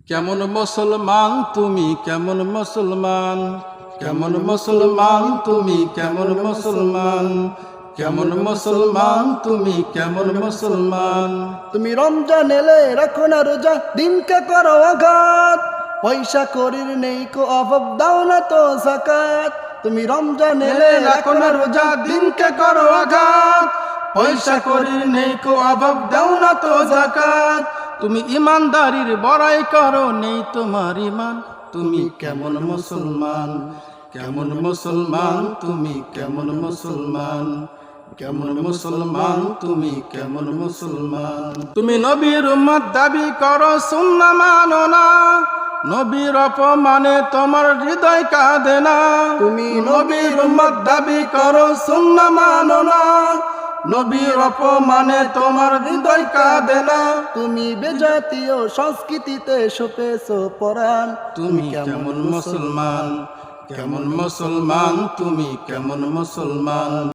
কেমন মুসলমান তুমি, কেমন মুসলমান, কেমন মুসলমান তুমি, কেমন মুসলমান, কেমন মুসলমান তুমি, কেমন মুসলমান। তুমি রমজান এলে রাখো না রোজা, দিনকে করো আঘাত, পয়সা করির নেই কো অভাব, দাও না তো যাকাত। তুমি রমজান এলে রাখো না রোজা, দিনকে করো আঘাত, পয়সা করির নেই কো অভাব, দাও না তো যাকাত। তুমি ইমানদারির বড়াই করো, নেই তোমার ইমান, তুমি কেমন মুসলমান, কেমন মুসলমান তুমি, কেমন মুসলমান, কেমন মুসলমান তুমি, কেমন মুসলমান। তুমি নবীর উম্মত দাবি করো, সুন্নাহ মানো না, নবীর অপমানে তোমার হৃদয় কাঁদে না। তুমি নবীর উম্মত দাবি করো, সুন্নাহ মানো না, নবীর অপমানে তোমার হৃদয় কাঁদে না। তুমি বেজাতীয় সংস্কৃতিতে সপেছো পরাণ, তুমি কেমন মুসলমান, কেমন মুসলমান তুমি, কেমন মুসলমান।